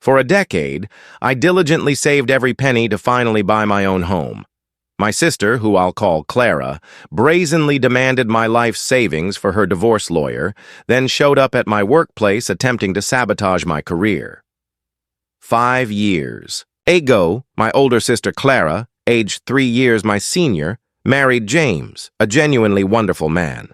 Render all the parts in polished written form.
For a decade, I diligently saved every penny to finally buy my own home. My sister, who I'll call Clara, brazenly demanded my life savings for her divorce lawyer, then showed up at my workplace attempting to sabotage my career. 5 years ago, my older sister Clara, aged 3 years my senior, married James, a genuinely wonderful man.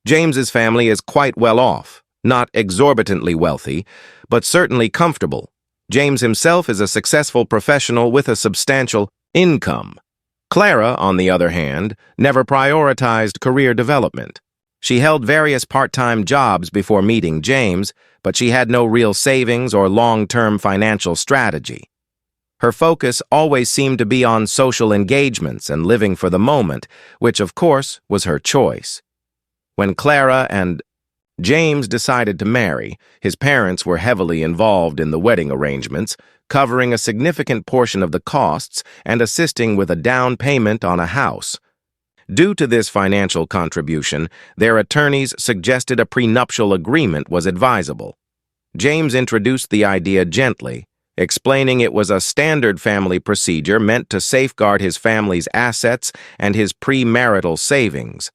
James's family is quite well off, not exorbitantly wealthy, but certainly comfortable. James himself is a successful professional with a substantial income. Clara, on the other hand, never prioritized career development. She held various part-time jobs before meeting James, but she had no real savings or long-term financial strategy. Her focus always seemed to be on social engagements and living for the moment, which, of course, was her choice. When Clara and James decided to marry, his parents were heavily involved in the wedding arrangements, covering a significant portion of the costs and assisting with a down payment on a house. Due to this financial contribution, their attorneys suggested a prenuptial agreement was advisable. James introduced the idea gently, explaining it was a standard family procedure meant to safeguard his family's assets and his premarital savings.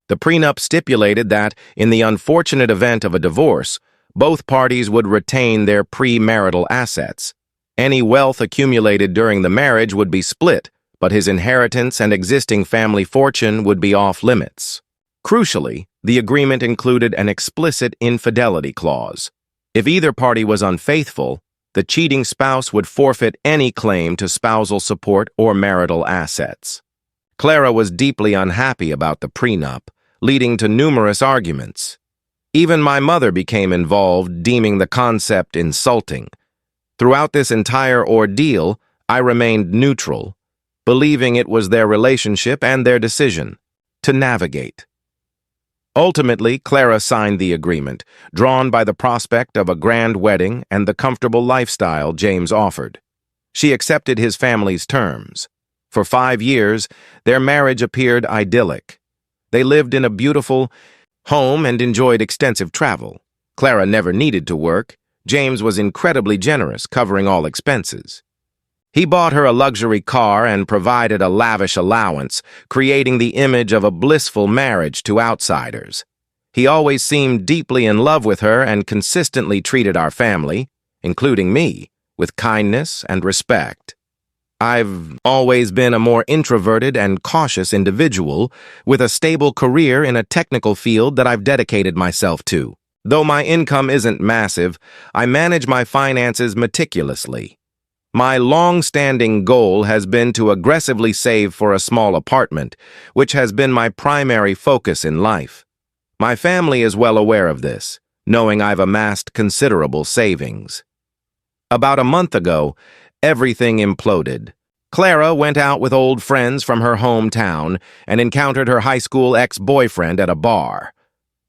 The prenup stipulated that, in the unfortunate event of a divorce, both parties would retain their premarital assets. Any wealth accumulated during the marriage would be split, but his inheritance and existing family fortune would be off-limits. Crucially, the agreement included an explicit infidelity clause. If either party was unfaithful, the cheating spouse would forfeit any claim to spousal support or marital assets. Clara was deeply unhappy about the prenup, leading to numerous arguments. Even my mother became involved, deeming the concept insulting. Throughout this entire ordeal, I remained neutral, believing it was their relationship and their decision to navigate. Ultimately, Clara signed the agreement, drawn by the prospect of a grand wedding and the comfortable lifestyle James offered. She accepted his family's terms. For 5 years, their marriage appeared idyllic. They lived in a beautiful home and enjoyed extensive travel. Clara never needed to work. James was incredibly generous, covering all expenses. He bought her a luxury car and provided a lavish allowance, creating the image of a blissful marriage to outsiders. He always seemed deeply in love with her and consistently treated our family, including me, with kindness and respect. I've always been a more introverted and cautious individual, with a stable career in a technical field that I've dedicated myself to. Though my income isn't massive, I manage my finances meticulously. My long-standing goal has been to aggressively save for a small apartment, which has been my primary focus in life. My family is well aware of this, knowing I've amassed considerable savings. About a month ago, everything imploded. Clara went out with old friends from her hometown and encountered her high school ex-boyfriend at a bar.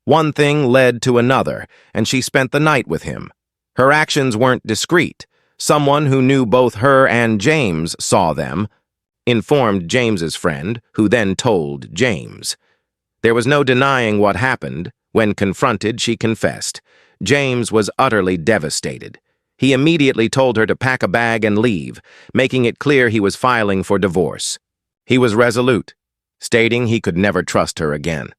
One thing led to another, and she spent the night with him. Her actions weren't discreet. Someone who knew both her and James saw them, informed James's friend, who then told James. There was no denying what happened. When confronted, she confessed. James was utterly devastated. He immediately told her to pack a bag and leave, making it clear he was filing for divorce. He was resolute, stating he could never trust her again.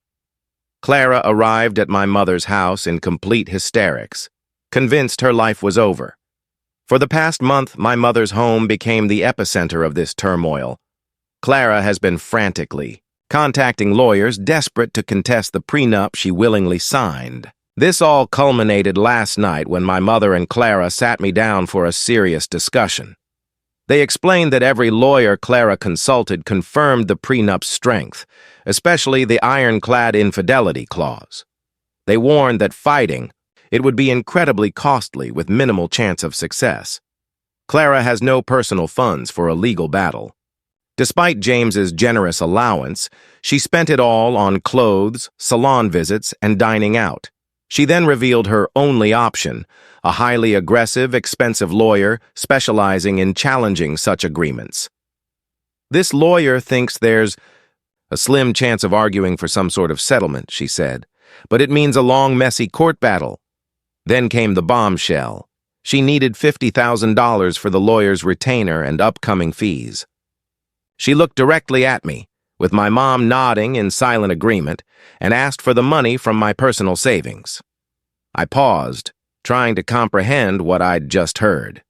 Clara arrived at my mother's house in complete hysterics, convinced her life was over. For the past month, my mother's home became the epicenter of this turmoil. Clara has been frantically contacting lawyers desperate to contest the prenup she willingly signed. This all culminated last night when my mother and Clara sat me down for a serious discussion. They explained that every lawyer Clara consulted confirmed the prenup's strength, especially the ironclad infidelity clause. They warned that fighting it would be incredibly costly with minimal chance of success. Clara has no personal funds for a legal battle. Despite James's generous allowance, she spent it all on clothes, salon visits, and dining out. She then revealed her only option, a highly aggressive, expensive lawyer specializing in challenging such agreements. This lawyer thinks there's a slim chance of arguing for some sort of settlement, she said, but it means a long, messy court battle. Then came the bombshell. She needed $50,000 for the lawyer's retainer and upcoming fees. She looked directly at me, with my mom nodding in silent agreement, and asked for the money from my personal savings. I paused, trying to comprehend what I'd just heard.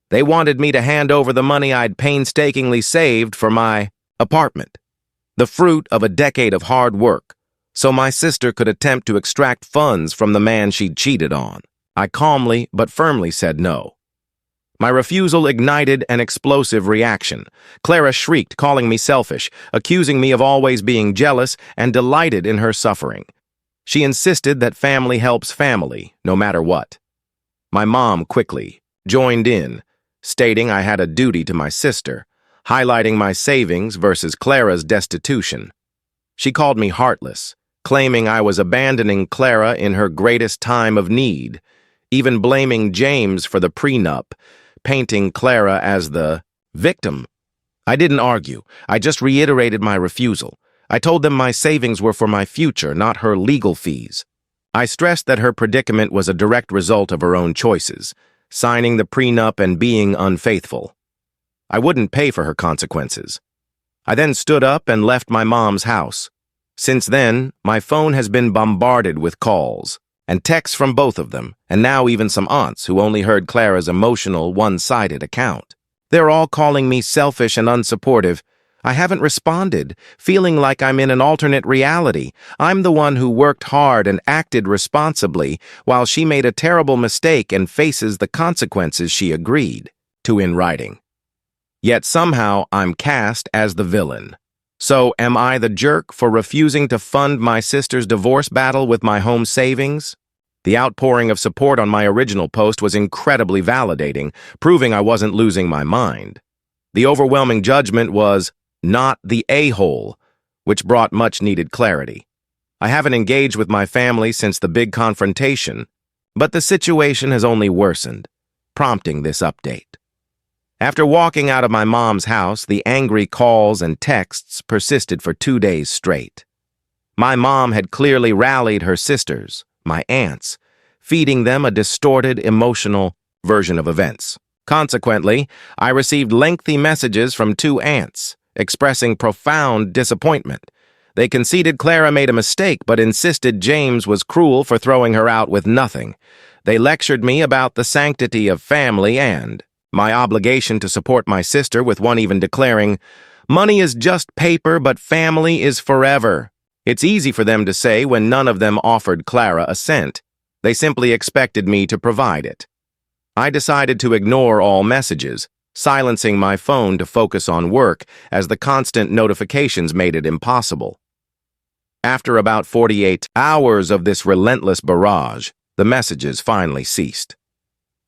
They wanted me to hand over the money I'd painstakingly saved for my apartment, the fruit of a decade of hard work, so my sister could attempt to extract funds from the man she'd cheated on. I calmly but firmly said no. My refusal ignited an explosive reaction. Clara shrieked, calling me selfish, accusing me of always being jealous and delighted in her suffering. She insisted that family helps family, no matter what. My mom quickly joined in, stating I had a duty to my sister, highlighting my savings versus Clara's destitution. She called me heartless, claiming I was abandoning Clara in her greatest time of need, even blaming James for the prenup, painting Clara as the victim. I didn't argue. I just reiterated my refusal. I told them my savings were for my future, not her legal fees. I stressed that her predicament was a direct result of her own choices, signing the prenup and being unfaithful. I wouldn't pay for her consequences. I then stood up and left my mom's house. Since then, my phone has been bombarded with calls and texts from both of them, and now even some aunts who only heard Clara's emotional, one-sided account. They're all calling me selfish and unsupportive. I haven't responded, feeling like I'm in an alternate reality. I'm the one who worked hard and acted responsibly, while she made a terrible mistake and faces the consequences she agreed to in writing. Yet somehow I'm cast as the villain. So am I the jerk for refusing to fund my sister's divorce battle with my home savings? The outpouring of support on my original post was incredibly validating, proving I wasn't losing my mind. The overwhelming judgment was not the a-hole, which brought much-needed clarity. I haven't engaged with my family since the big confrontation, but the situation has only worsened, prompting this update. After walking out of my mom's house, the angry calls and texts persisted for 2 days straight. My mom had clearly rallied her sisters, my aunts, feeding them a distorted, emotional version of events. Consequently, I received lengthy messages from 2 aunts, expressing profound disappointment. They conceded Clara made a mistake, but insisted James was cruel for throwing her out with nothing. They lectured me about the sanctity of family and my obligation to support my sister, with one even declaring, "Money is just paper, but family is forever." It's easy for them to say when none of them offered Clara a cent. They simply expected me to provide it. I decided to ignore all messages, silencing my phone to focus on work, as the constant notifications made it impossible. After about 48 hours of this relentless barrage, the messages finally ceased.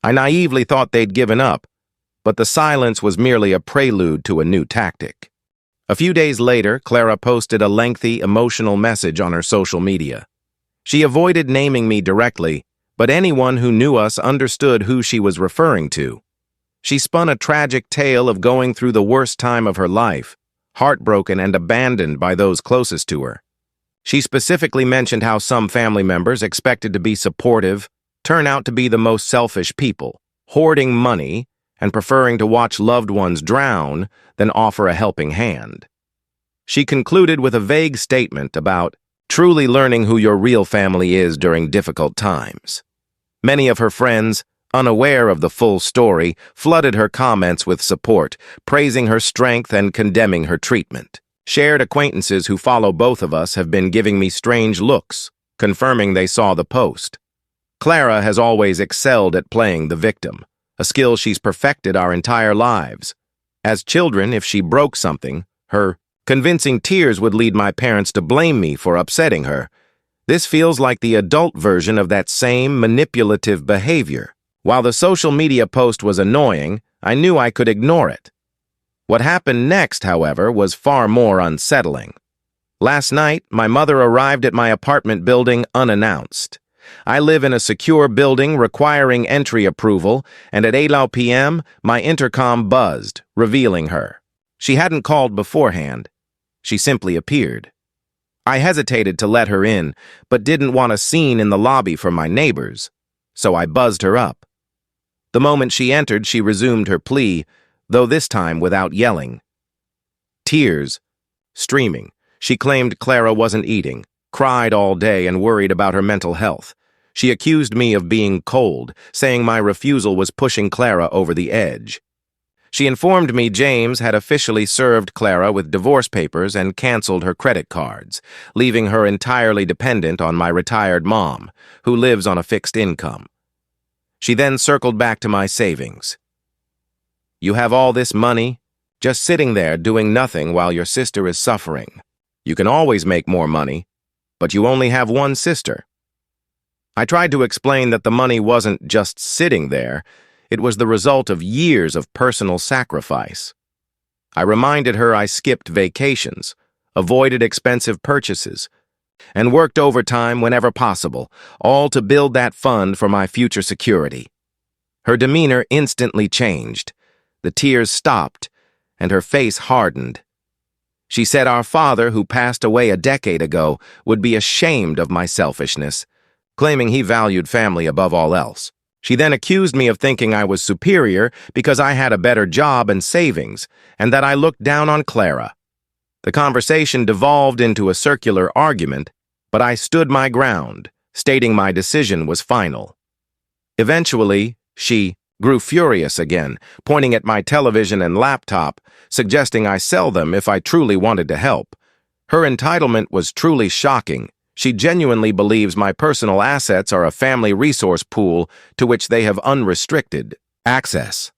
I naively thought they'd given up, but the silence was merely a prelude to a new tactic. A few days later, Clara posted a lengthy, emotional message on her social media. She avoided naming me directly, but anyone who knew us understood who she was referring to. She spun a tragic tale of going through the worst time of her life, heartbroken and abandoned by those closest to her. She specifically mentioned how some family members expected to be supportive turn out to be the most selfish people, hoarding money and preferring to watch loved ones drown than offer a helping hand. She concluded with a vague statement about truly learning who your real family is during difficult times. Many of her friends, unaware of the full story, flooded her comments with support, praising her strength and condemning her treatment. Shared acquaintances who follow both of us have been giving me strange looks, confirming they saw the post. Clara has always excelled at playing the victim, a skill she's perfected our entire lives. As children, if she broke something, her convincing tears would lead my parents to blame me for upsetting her. This feels like the adult version of that same manipulative behavior. While the social media post was annoying, I knew I could ignore it. What happened next, however, was far more unsettling. Last night, my mother arrived at my apartment building unannounced. I live in a secure building requiring entry approval, and at 8 p.m., my intercom buzzed, revealing her. She hadn't called beforehand. She simply appeared. I hesitated to let her in, but didn't want a scene in the lobby from my neighbors, so I buzzed her up. The moment she entered, she resumed her plea, though this time without yelling. Tears streaming, she claimed Clara wasn't eating, cried all day, and worried about her mental health. She accused me of being cold, saying my refusal was pushing Clara over the edge. She informed me James had officially served Clara with divorce papers and canceled her credit cards, leaving her entirely dependent on my retired mom, who lives on a fixed income. She then circled back to my savings. You have all this money, just sitting there doing nothing while your sister is suffering. You can always make more money, but you only have one sister. I tried to explain that the money wasn't just sitting there, it was the result of years of personal sacrifice. I reminded her I skipped vacations, avoided expensive purchases, and worked overtime whenever possible, all to build that fund for my future security. Her demeanor instantly changed. The tears stopped, and her face hardened. She said our father, who passed away a decade ago, would be ashamed of my selfishness, claiming he valued family above all else. She then accused me of thinking I was superior because I had a better job and savings, and that I looked down on Clara. The conversation devolved into a circular argument, but I stood my ground, stating my decision was final. Eventually, she grew furious again, pointing at my television and laptop, suggesting I sell them if I truly wanted to help. Her entitlement was truly shocking. She genuinely believes my personal assets are a family resource pool to which they have unrestricted access.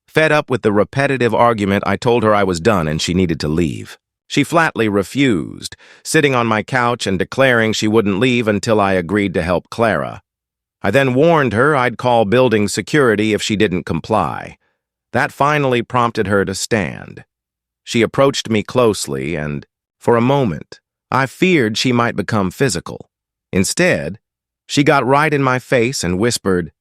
Fed up with the repetitive argument, I told her I was done and she needed to leave. She flatly refused, sitting on my couch and declaring she wouldn't leave until I agreed to help Clara. I then warned her I'd call building security if she didn't comply. That finally prompted her to stand. She approached me closely and, for a moment, I feared she might become physical. Instead, she got right in my face and whispered,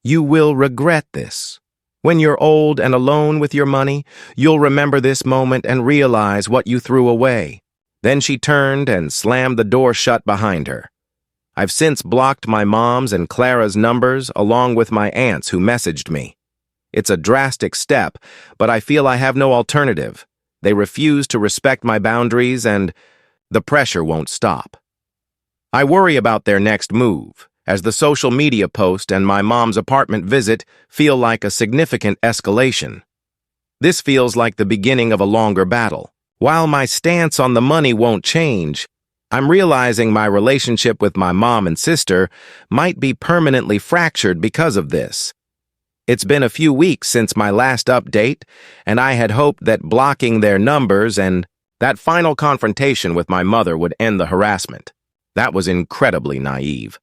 "You will regret this. When you're old and alone with your money, you'll remember this moment and realize what you threw away." Then she turned and slammed the door shut behind her. I've since blocked my mom's and Clara's numbers along with my aunt's who messaged me. It's a drastic step, but I feel I have no alternative. They refuse to respect my boundaries and the pressure won't stop. I worry about their next move, as the social media post and my mom's apartment visit feel like a significant escalation. This feels like the beginning of a longer battle. While my stance on the money won't change, I'm realizing my relationship with my mom and sister might be permanently fractured because of this. It's been a few weeks since my last update, and I had hoped that blocking their numbers and that final confrontation with my mother would end the harassment. That was incredibly naive.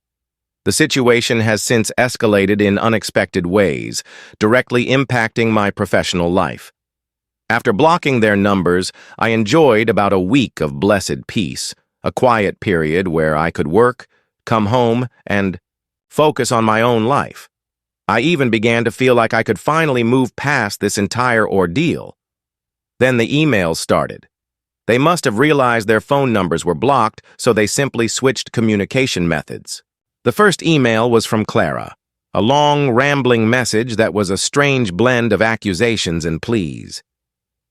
The situation has since escalated in unexpected ways, directly impacting my professional life. After blocking their numbers, I enjoyed about a week of blessed peace, a quiet period where I could work, come home, and focus on my own life. I even began to feel like I could finally move past this entire ordeal. Then the emails started. They must have realized their phone numbers were blocked, so they simply switched communication methods. The first email was from Clara, a long, rambling message that was a strange blend of accusations and pleas.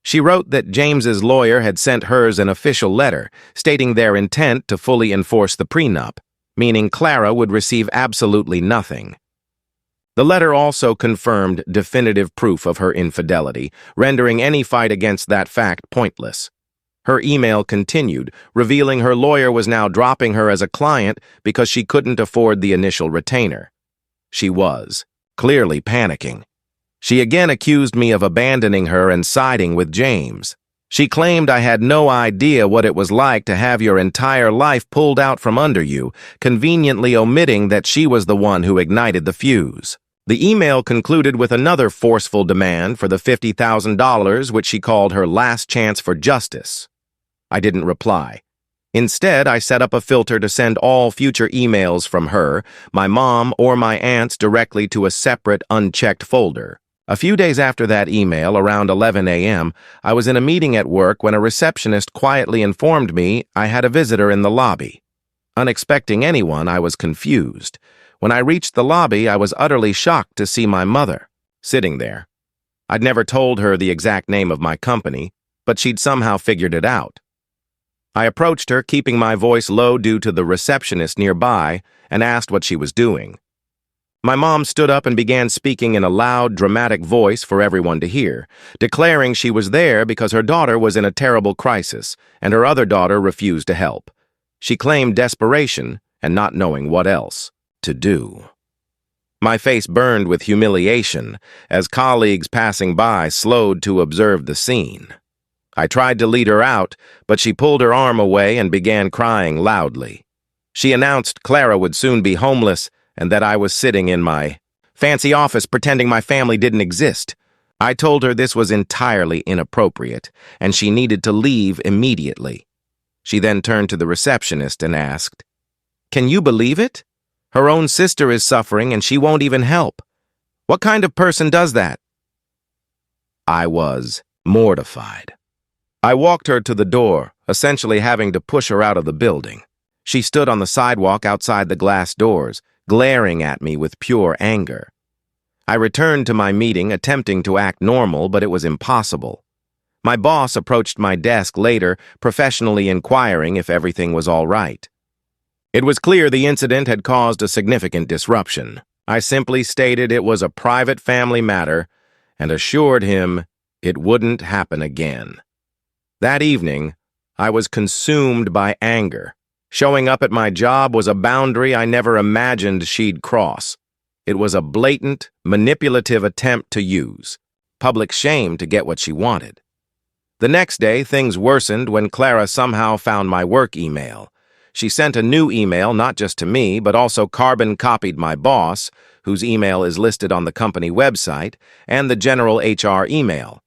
She wrote that James's lawyer had sent hers an official letter, stating their intent to fully enforce the prenup, meaning Clara would receive absolutely nothing. The letter also confirmed definitive proof of her infidelity, rendering any fight against that fact pointless. Her email continued, revealing her lawyer was now dropping her as a client because she couldn't afford the initial retainer. She was, clearly panicking. She again accused me of abandoning her and siding with James. She claimed I had no idea what it was like to have your entire life pulled out from under you, conveniently omitting that she was the one who ignited the fuse. The email concluded with another forceful demand for the $50,000, which she called her last chance for justice. I didn't reply. Instead, I set up a filter to send all future emails from her, my mom, or my aunts directly to a separate, unchecked folder. A few days after that email, around 11 a.m., I was in a meeting at work when a receptionist quietly informed me I had a visitor in the lobby. Unexpecting anyone, I was confused. When I reached the lobby, I was utterly shocked to see my mother. sitting there. I'd never told her the exact name of my company, but she'd somehow figured it out. I approached her, keeping my voice low due to the receptionist nearby, and asked what she was doing. My mom stood up and began speaking in a loud, dramatic voice for everyone to hear, declaring she was there because her daughter was in a terrible crisis and her other daughter refused to help. She claimed desperation and not knowing what else to do. My face burned with humiliation as colleagues passing by slowed to observe the scene. I tried to lead her out, but she pulled her arm away and began crying loudly. She announced Clara would soon be homeless and that I was sitting in my fancy office pretending my family didn't exist. I told her this was entirely inappropriate and she needed to leave immediately. She then turned to the receptionist and asked, "Can you believe it? Her own sister is suffering and she won't even help. What kind of person does that?" I was mortified. I walked her to the door, essentially having to push her out of the building. She stood on the sidewalk outside the glass doors, glaring at me with pure anger. I returned to my meeting, attempting to act normal, but it was impossible. My boss approached my desk later, professionally inquiring if everything was all right. It was clear the incident had caused a significant disruption. I simply stated it was a private family matter and assured him it wouldn't happen again. That evening, I was consumed by anger. Showing up at my job was a boundary I never imagined she'd cross. It was a blatant, manipulative attempt to use public shame to get what she wanted. The next day, things worsened when Clara somehow found my work email. She sent a new email not just to me, but also carbon-copied my boss, whose email is listed on the company website, and the general HR email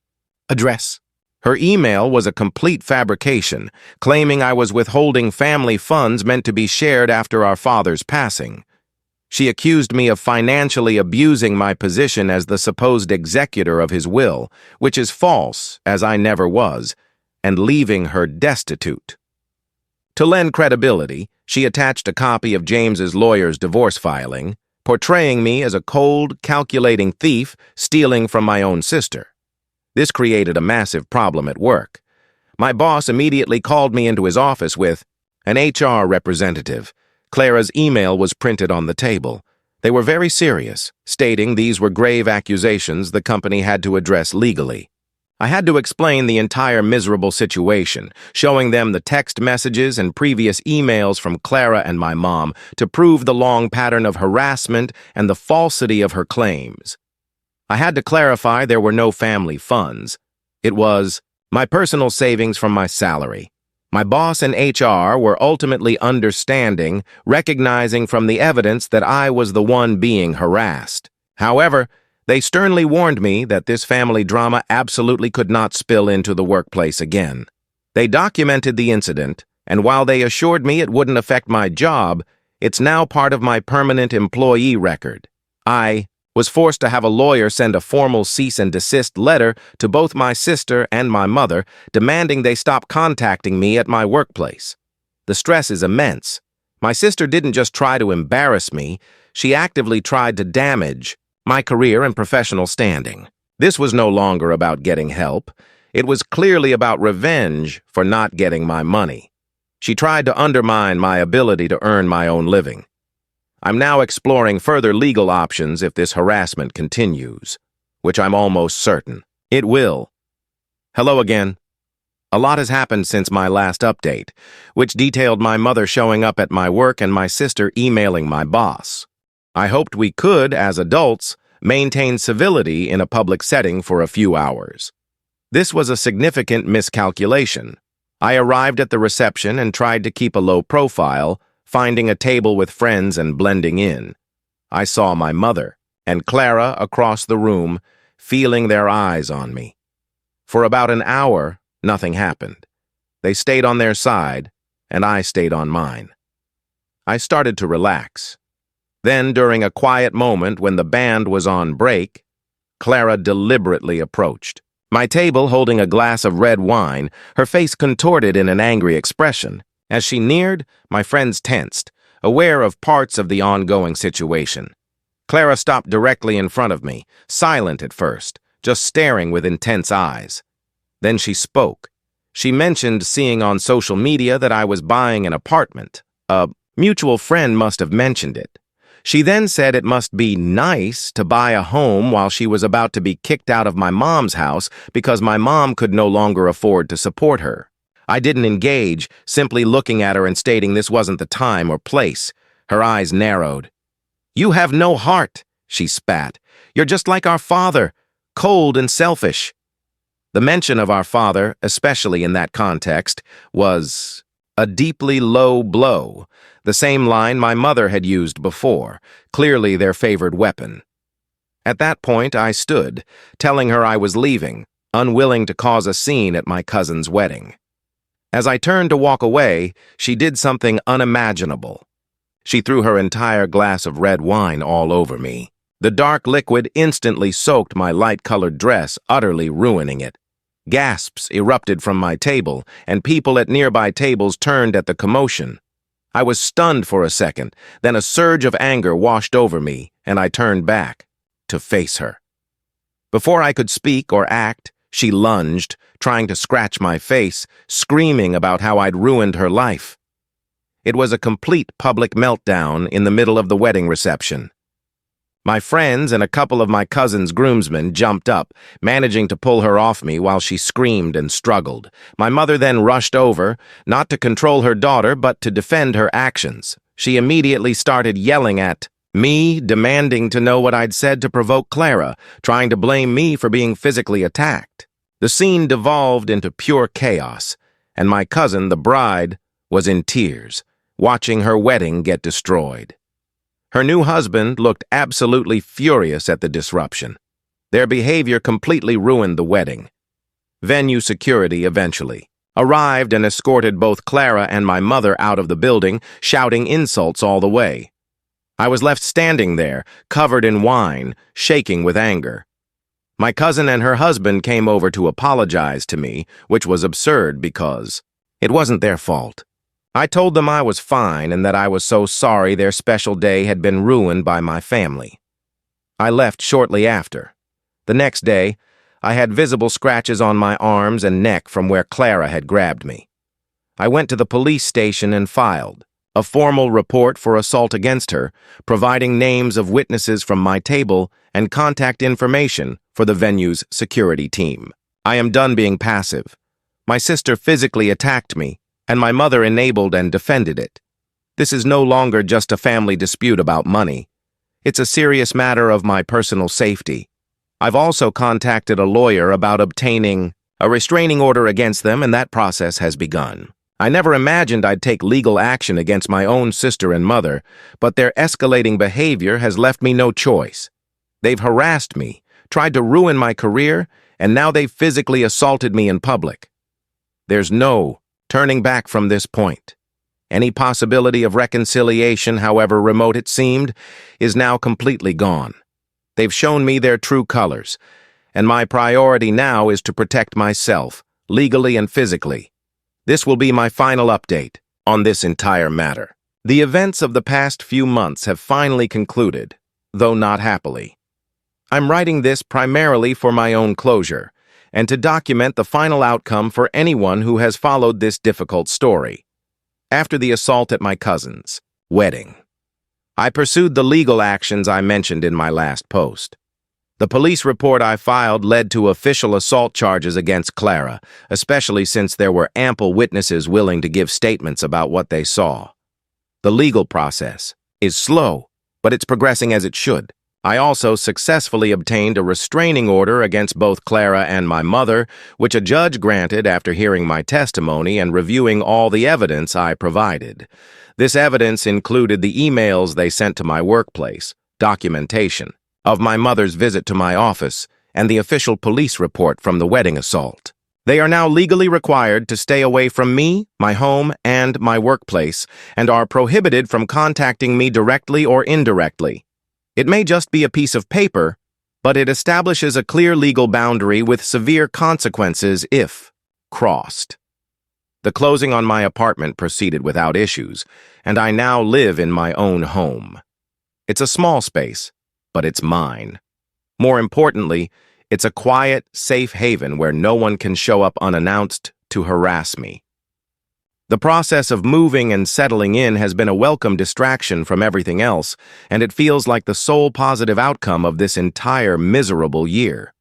address. Her email was a complete fabrication, claiming I was withholding family funds meant to be shared after our father's passing. She accused me of financially abusing my position as the supposed executor of his will, which is false, as I never was, and leaving her destitute. To lend credibility, she attached a copy of James's lawyer's divorce filing, portraying me as a cold, calculating thief stealing from my own sister. This created a massive problem at work. My boss immediately called me into his office with an HR representative. Clara's email was printed on the table. They were very serious, stating these were grave accusations the company had to address legally. I had to explain the entire miserable situation, showing them the text messages and previous emails from Clara and my mom to prove the long pattern of harassment and the falsity of her claims. I had to clarify there were no family funds. It was my personal savings from my salary. My boss and HR were ultimately understanding, recognizing from the evidence that I was the one being harassed. However, they sternly warned me that this family drama absolutely could not spill into the workplace again. They documented the incident, and while they assured me it wouldn't affect my job, it's now part of my permanent employee record. I was forced to have a lawyer send a formal cease and desist letter to both my sister and my mother, demanding they stop contacting me at my workplace. The stress is immense. My sister didn't just try to embarrass me, she actively tried to damage my career and professional standing. This was no longer about getting help. It was clearly about revenge for not getting my money. She tried to undermine my ability to earn my own living. I'm now exploring further legal options if this harassment continues, which I'm almost certain it will. Hello again. A lot has happened since my last update, which detailed my mother showing up at my work and my sister emailing my boss. I hoped we could, as adults, maintain civility in a public setting for a few hours. This was a significant miscalculation. I arrived at the reception and tried to keep a low profile, finding a table with friends and blending in. I saw my mother and Clara across the room, feeling their eyes on me. For about an hour, nothing happened. They stayed on their side, and I stayed on mine. I started to relax. Then, during a quiet moment when the band was on break, Clara deliberately approached my table holding a glass of red wine, her face contorted in an angry expression. As she neared, my friends tensed, aware of parts of the ongoing situation. Clara stopped directly in front of me, silent at first, just staring with intense eyes. Then she spoke. She mentioned seeing on social media that I was buying an apartment. A mutual friend must have mentioned it. She then said it must be nice to buy a home while she was about to be kicked out of my mom's house because my mom could no longer afford to support her. I didn't engage, simply looking at her and stating this wasn't the time or place. Her eyes narrowed. "You have no heart," she spat. "You're just like our father, cold and selfish." The mention of our father, especially in that context, was a deeply low blow, the same line my mother had used before, clearly their favored weapon. At that point, I stood, telling her I was leaving, unwilling to cause a scene at my cousin's wedding. As I turned to walk away, she did something unimaginable. She threw her entire glass of red wine all over me. The dark liquid instantly soaked my light-colored dress, utterly ruining it. Gasps erupted from my table, and people at nearby tables turned at the commotion. I was stunned for a second, then a surge of anger washed over me, and I turned back to face her. Before I could speak or act, she lunged, trying to scratch my face, screaming about how I'd ruined her life. It was a complete public meltdown in the middle of the wedding reception. My friends and a couple of my cousin's groomsmen jumped up, managing to pull her off me while she screamed and struggled. My mother then rushed over, not to control her daughter, but to defend her actions. She immediately started yelling at me, demanding to know what I'd said to provoke Clara, trying to blame me for being physically attacked. The scene devolved into pure chaos, and my cousin, the bride, was in tears, watching her wedding get destroyed. Her new husband looked absolutely furious at the disruption. Their behavior completely ruined the wedding. Venue security eventually arrived and escorted both Clara and my mother out of the building, shouting insults all the way. I was left standing there, covered in wine, shaking with anger. My cousin and her husband came over to apologize to me, which was absurd because it wasn't their fault. I told them I was fine and that I was so sorry their special day had been ruined by my family. I left shortly after. The next day, I had visible scratches on my arms and neck from where Clara had grabbed me. I went to the police station and filed a formal report for assault against her, providing names of witnesses from my table and contact information for the venue's security team. I am done being passive. My sister physically attacked me, and my mother enabled and defended it. This is no longer just a family dispute about money. It's a serious matter of my personal safety. I've also contacted a lawyer about obtaining a restraining order against them, and that process has begun. I never imagined I'd take legal action against my own sister and mother, but their escalating behavior has left me no choice. They've harassed me, tried to ruin my career, and now they've physically assaulted me in public. There's no turning back from this point. Any possibility of reconciliation, however remote it seemed, is now completely gone. They've shown me their true colors, and my priority now is to protect myself, legally and physically. This will be my final update on this entire matter. The events of the past few months have finally concluded, though not happily. I'm writing this primarily for my own closure, and to document the final outcome for anyone who has followed this difficult story. After the assault at my cousin's wedding, I pursued the legal actions I mentioned in my last post. The police report I filed led to official assault charges against Clara, especially since there were ample witnesses willing to give statements about what they saw. The legal process is slow, but it's progressing as it should. I also successfully obtained a restraining order against both Clara and my mother, which a judge granted after hearing my testimony and reviewing all the evidence I provided. This evidence included the emails they sent to my workplace, documentation of my mother's visit to my office, and the official police report from the wedding assault. They are now legally required to stay away from me, my home, and my workplace, and are prohibited from contacting me directly or indirectly. It may just be a piece of paper, but it establishes a clear legal boundary with severe consequences if crossed. The closing on my apartment proceeded without issues, and I now live in my own home. It's a small space, but it's mine. More importantly, it's a quiet, safe haven where no one can show up unannounced to harass me. The process of moving and settling in has been a welcome distraction from everything else, and it feels like the sole positive outcome of this entire miserable year.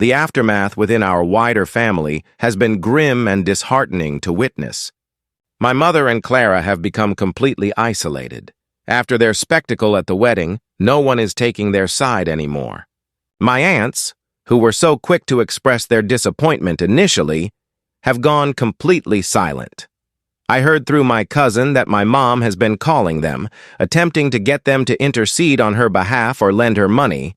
The aftermath within our wider family has been grim and disheartening to witness. My mother and Clara have become completely isolated. After their spectacle at the wedding, no one is taking their side anymore. My aunts, who were so quick to express their disappointment initially, have gone completely silent. I heard through my cousin that my mom has been calling them, attempting to get them to intercede on her behalf or lend her money,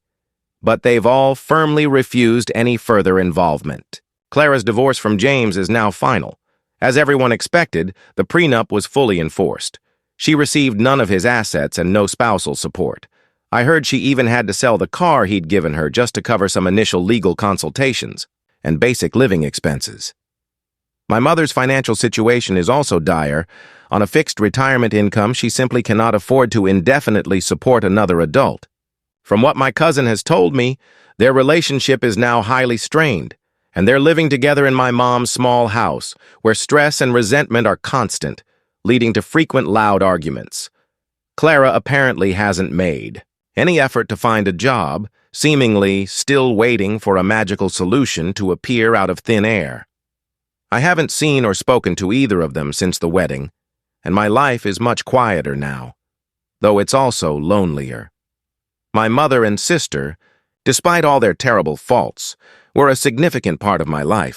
but they've all firmly refused any further involvement. Clara's divorce from James is now final. As everyone expected, the prenup was fully enforced. She received none of his assets and no spousal support. I heard she even had to sell the car he'd given her just to cover some initial legal consultations and basic living expenses. My mother's financial situation is also dire. On a fixed retirement income, she simply cannot afford to indefinitely support another adult. From what my cousin has told me, their relationship is now highly strained, and they're living together in my mom's small house, where stress and resentment are constant, leading to frequent loud arguments. Clara apparently hasn't made any effort to find a job, seemingly still waiting for a magical solution to appear out of thin air. I haven't seen or spoken to either of them since the wedding, and my life is much quieter now, though it's also lonelier. My mother and sister, despite all their terrible faults, were a significant part of my life.